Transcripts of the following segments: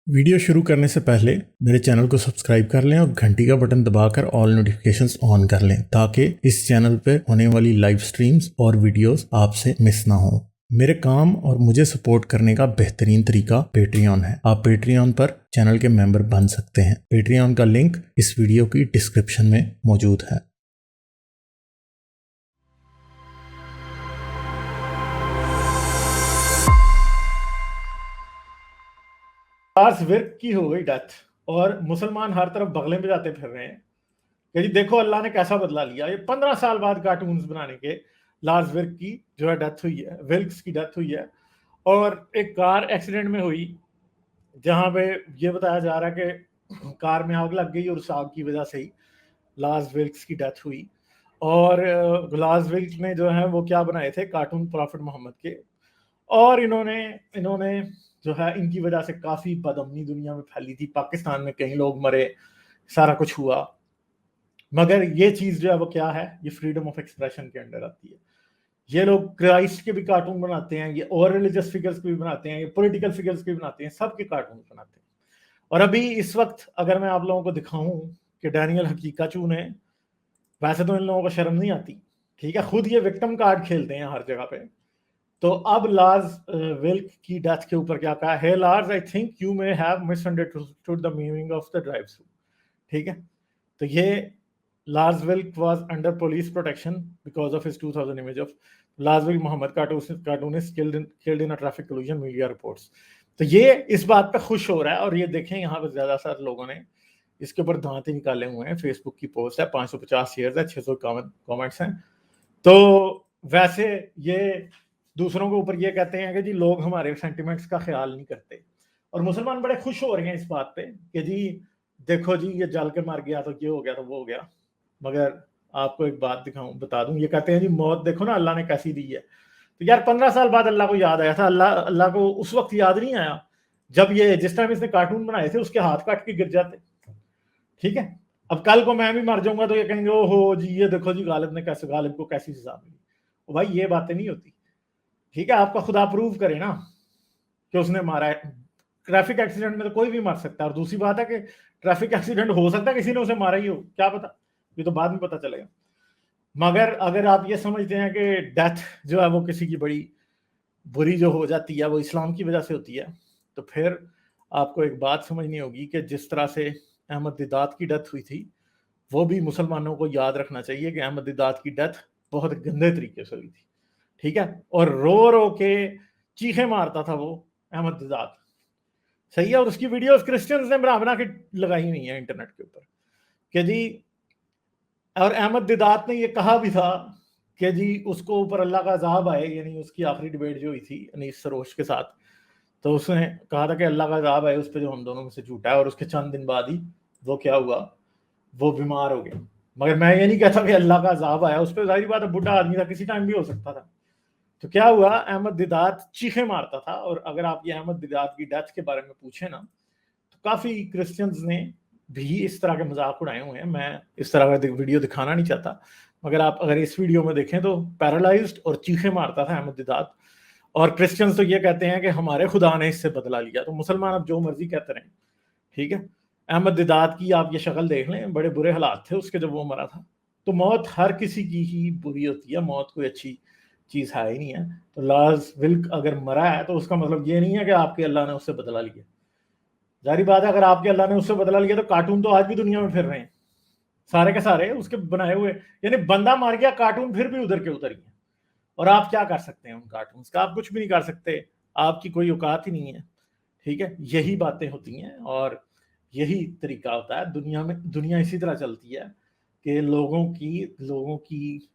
Video शुरू करने से पहले मेरे चैनल को सब्सक्राइब कर लें और घंटी का बटन दबाकर ऑल नोटिफिकेशंस ऑन कर लें ताकि इस चैनल पर होने वाली लाइव स्ट्रीम्स और वीडियोस आपसे मिस ना हो। मेरे काम और मुझे सपोर्ट करने का बेहतरीन तरीका पेट्रियन है। आप पेट्रियन पर चैनल के मेंबर बन सकते हैं। पेट्रियन का लिंक इस वीडियो की डिस्क्रिप्शन में मौजूद है। लार्स विर्क की हो गई डेथ और मुसलमान हर तरफ बगले में जाते फिर रहे हैं कि जी देखो अल्लाह ने कैसा बदला लिया। ये 15 साल बाद कार्टून्स बनाने के लार्स विर्क की जो है डेथ हुई है, विल्क्स की डेथ हुई है और एक कार एक्सीडेंट में हुई जहां पे ये बताया जा रहा है कि कार में आग लग गई और उस आग की वजह से ही लार्स विल्क्स की डेथ हुई। और लार्स विल्क ने जो है वो क्या बनाए थे, कार्टून प्रॉफिट मोहम्मद के, और इन्होंने जो है इनकी वजह से काफी बदअमनी दुनिया में फैली थी। पाकिस्तान में कई लोग मरे, सारा कुछ हुआ, मगर ये चीज जो है वो क्या है, ये फ्रीडम ऑफ एक्सप्रेशन के अंडर आती है। ये लोग क्राइस्ट के भी कार्टून बनाते हैं, ये और रिलीजियस फिगर्स के भी बनाते हैं, ये पॉलिटिकल फिगर्स के भी बनाते हैं, सबके कार्टून बनाते हैं। और अभी इस वक्त अगर मैं आप लोगों को दिखाऊं कि डैनियल हकीकाचू ने, वैसे तो इन लोगों को शर्म नहीं आती, ठीक है, खुद ये विक्टिम कार्ड खेलते हैं हर जगह पे। तो अब लार्स विल्क की डेथ के ऊपर क्या कहा है, Lars I think you may have misunderstood the meaning of the drive through. ठीक है, तो ये Lars Vilks was under police protection because of his 2000 image of Lars Vilks Muhammad cartoonist killed in a traffic collision, media reports. तो ये इस बात पे खुश हो रहा है और ये देखें यहाँ पर ज्यादा सारे लोगों ने इसके ऊपर दांत ही निकाले हुए हैं। फेसबुक की पोस्ट है, 550 शेयर्स है, 600 कमेंट्स हैं। तो वैसे ये दूसरों के ऊपर ये कहते हैं कि जी लोग हमारे सेंटिमेंट्स का ख्याल नहीं करते, और मुसलमान बड़े खुश हो रहे हैं इस बात पे कि जी देखो जी ये जल के मर गया तो ये हो गया तो वो हो गया। मगर आपको एक बात बता दूं, ये कहते हैं जी मौत देखो ना अल्लाह ने कैसी दी है। तो यार 15 साल बाद अल्लाह को याद आया था। अल्लाह को उस वक्त याद नहीं आया जब ये जिस टाइम इसने कार्टून बनाए थे उसके हाथ काट के गिर जाते। ठीक है, अब कल को मैं भी मर जाऊंगा तो ये कहेंगे ओहो जी ये देखो जी गालिब को कैसी सजा मिली। भाई ये बातें नहीं होती। ठीक है, आपका खुदा प्रूव करे ना कि उसने मारा है। ट्रैफिक एक्सीडेंट में तो कोई भी मर सकता है, और दूसरी बात है कि ट्रैफिक एक्सीडेंट हो सकता है किसी ने उसे मारा ही हो, क्या पता, ये तो बाद में पता चलेगा। मगर अगर आप ये समझते हैं कि डेथ जो है वो किसी की बड़ी बुरी जो हो जाती है वो इस्लाम की वजह से होती है, तो फिर आपको एक बात समझनी होगी कि जिस तरह से अहमद दिदात की डेथ हुई थी, वो भी मुसलमानों को याद रखना चाहिए कि अहमद दिदात की डेथ बहुत गंदे तरीके से हुई थी। ठीक है, और रो रो के चीखे मारता था वो अहमद दिदात, सही है। और उसकी वीडियोस क्रिश्चियंस ने बना बना के लगाई हुई है इंटरनेट के ऊपर कि जी, और अहमद दिदात ने ये कहा भी था कि जी उसको ऊपर अल्लाह का अजाब आए, यानी उसकी आखिरी डिबेट जो हुई थी अनीस सरोश के साथ, तो उसने कहा था कि अल्लाह का अजाब आए उस पर जो हम दोनों में से झूठा है, और उसके चंद दिन बाद ही वो क्या हुआ, वो बीमार हो गया। मगर मैं ये नहीं कहता कि अल्लाह का अजाब आया उस पर, जाहिर बात है बुढ़ा आदमी था, किसी टाइम भी हो सकता था। तो क्या हुआ, अहमद दिदात चीखे मारता था। और अगर आप ये अहमद दिदात की डेथ के बारे में पूछे ना, तो काफी क्रिश्चियंस ने भी इस तरह के मजाक उड़ाए हुए हैं। मैं इस तरह का वीडियो दिखाना नहीं चाहता, मगर आप अगर इस वीडियो में देखें तो पैरालाइज्ड और चीखे मारता था अहमद दिदात। और क्रिश्चियंस तो ये कहते हैं कि हमारे खुदा ने इससे बदला लिया। तो मुसलमान अब जो मर्जी कहते रहे, ठीक है। अहमद दिदात की आप ये शक्ल देख लें, बड़े बुरे हालात थे उसके जब वो मरा था। तो मौत हर किसी की ही बुरी होती है, मौत कोई अच्छी चीज है ही नहीं है। तो लार्स विल्क अगर मरा है तो उसका मतलब ये नहीं है कि आपके अल्लाह ने उससे बदला लिया। जारी बात है, अगर आपके अल्लाह ने उससे बदला लिया तो कार्टून तो आज भी दुनिया में फिर रहे हैं, सारे के सारे उसके बनाए हुए। यानी बंदा मार गया, कार्टून फिर भी उधर के उधर ही है। और आप क्या कर सकते हैं उन कार्टून का, आप कुछ भी नहीं कर सकते, आपकी कोई औकात ही नहीं है। ठीक है, यही बातें होती हैं और यही तरीका होता है दुनिया में। दुनिया इसी तरह चलती है कि लोगों की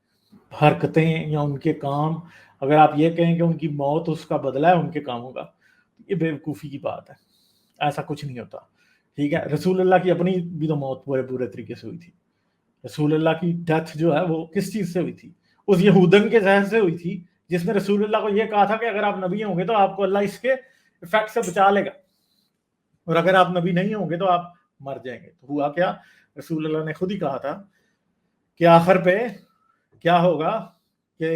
हरकतें या उनके काम, अगर आप ये कहें कि उनकी मौत उसका बदला है उनके कामों का, ये बेवकूफ़ी की बात है। ऐसा कुछ नहीं होता। ठीक है, रसूल अल्लाह की अपनी भी तो मौत बुरे बुरे तरीके से हुई थी। रसूल अल्लाह की डेथ जो है वो किस चीज़ से हुई थी, उस यहूदन के जहर से हुई थी जिसने रसूल अल्लाह को ये कहा था कि अगर आप नबी होंगे तो आपको अल्लाह इसके इफेक्ट से बचा लेगा, और अगर आप नबी नहीं होंगे तो आप मर जाएंगे। तो हुआ क्या, रसूल अल्लाह ने खुद ही कहा था कि आखिर पे क्या होगा कि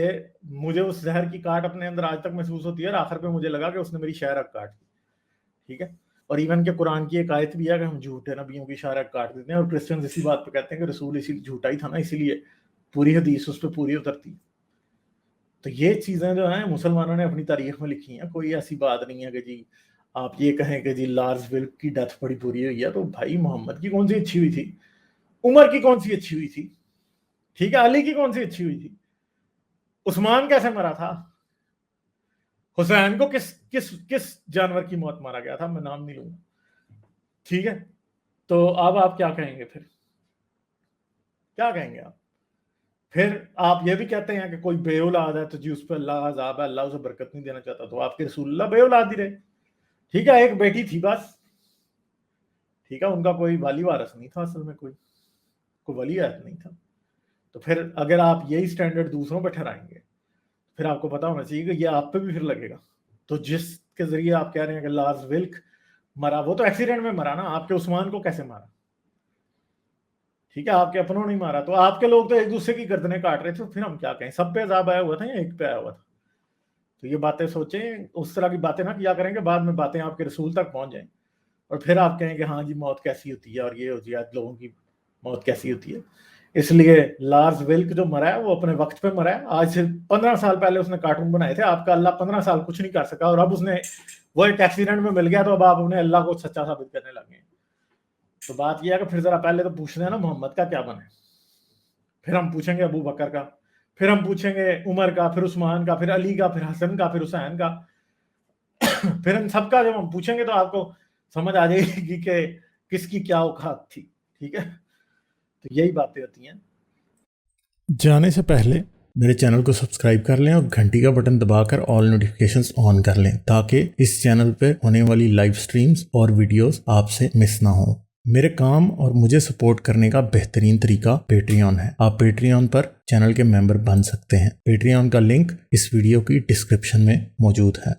मुझे उस जहर की काट अपने अंदर आज तक महसूस होती है, और आखिर पे मुझे लगा कि उसने मेरी शहरक काट दी। ठीक है, اور ایون کہ قرآن کی ایک آیت بھی ہے کہ ہم جھوٹے نبیوں کی اشارہ کاٹ دیتے ہیں, اور کرسچنز اسی بات پہ کہتے ہیں کہ رسول اسی جھوٹا ہی تھا نا, اسی لیے پوری حدیث اس پہ پوری اترتی. تو یہ چیزیں جو ہیں مسلمانوں نے اپنی تاریخ میں لکھی ہیں. کوئی ایسی بات نہیں ہے کہ جی آپ یہ کہیں کہ جی لارز ولک کی ڈیتھ بڑی بری ہوئی ہے. تو بھائی محمد کی کون سی اچھی ہوئی تھی, عمر کی کون سی اچھی ہوئی تھی, ٹھیک ہے, علی کی کون سی اچھی ہوئی تھی, عثمان کیسے مرا تھا, حسین کو کس جانور کی موت مارا گیا تھا, میں نام نہیں لوں گا, ٹھیک ہے. تو اب آپ کیا کہیں گے, پھر کیا کہیں گے آپ؟ پھر آپ یہ بھی کہتے ہیں کہ کوئی بے اولاد ہے تو جی اس پہ اللہ عذاب ہے, اللہ اسے برکت نہیں دینا چاہتا, تو آپ کے رسول اللہ بے اولاد ہی رہے. ٹھیک ہے, ایک بیٹی تھی بس, ٹھیک ہے, ان کا کوئی والی وارث نہیں تھا, اصل میں کوئی ولی عہد نہیں تھا. تو پھر اگر آپ یہی سٹینڈرڈ دوسروں پہ ٹھہرائیں گے پھر آپ کو پتا ہونا چاہیے کہ یہ آپ پہ بھی پھر لگے گا. تو جس کے ذریعے آپ کہہ رہے ہیں کہ لارز ولک مرا, وہ تو ایکسیڈنٹ میں مرا نا, آپ کے عثمان کو کیسے مارا, ٹھیک ہے, آپ کے اپنوں نہیں مارا. تو آپ کے لوگ تو ایک دوسرے کی گردنیں کاٹ رہے تھے, پھر ہم کیا کہیں, سب پہ عذاب آیا ہوا تھا یا ایک پہ آیا ہوا تھا. تو یہ باتیں سوچیں, اس طرح کی باتیں نہ کیا کریں کہ بعد میں باتیں آپ کے رسول تک پہنچ جائیں اور پھر آپ کہیں کہ ہاں جی موت کیسی ہوتی ہے اور یہ ہوتی ہے, لوگوں کی موت کیسی ہوتی ہے. اس لیے لارز ولک جو مرا ہے وہ اپنے وقت پہ مرا ہے. آج سے 15 سال پہلے اس نے کارٹون بنائے تھے, آپ کا اللہ 15 سال کچھ نہیں کر سکا, اور اب اس نے وہ ایک ایکسیڈنٹ میں مل گیا تو اب آپ اپنے اللہ کو سچا ثابت کرنے لگے ہیں. تو بات یہ ہے کہ پھر ذرا پہلے تو پوچھنا ہے نا محمد کا کیا بنے, پھر ہم پوچھیں گے ابو بکر کا, پھر ہم پوچھیں گے عمر کا, پھر عثمان کا, پھر علی کا, پھر حسن کا, پھر حسین کا, پھر ان سب کا جب ہم پوچھیں گے تو آپ کو سمجھ آ جائے گی کہ کس کی کیا اوقات تھی. ٹھیک ہے, تو یہی باتیں ہوتی ہیں. جانے سے پہلے میرے چینل کو سبسکرائب کر لیں اور گھنٹی کا بٹن دبا کر آل نوٹیفیکیشنز آن کر لیں تاکہ اس چینل پہ ہونے والی لائیو سٹریمز اور ویڈیوز آپ سے مس نہ ہوں. میرے کام اور مجھے سپورٹ کرنے کا بہترین طریقہ پیٹریون ہے. آپ پیٹریون پر چینل کے ممبر بن سکتے ہیں. پیٹریون کا لنک اس ویڈیو کی ڈسکرپشن میں موجود ہے.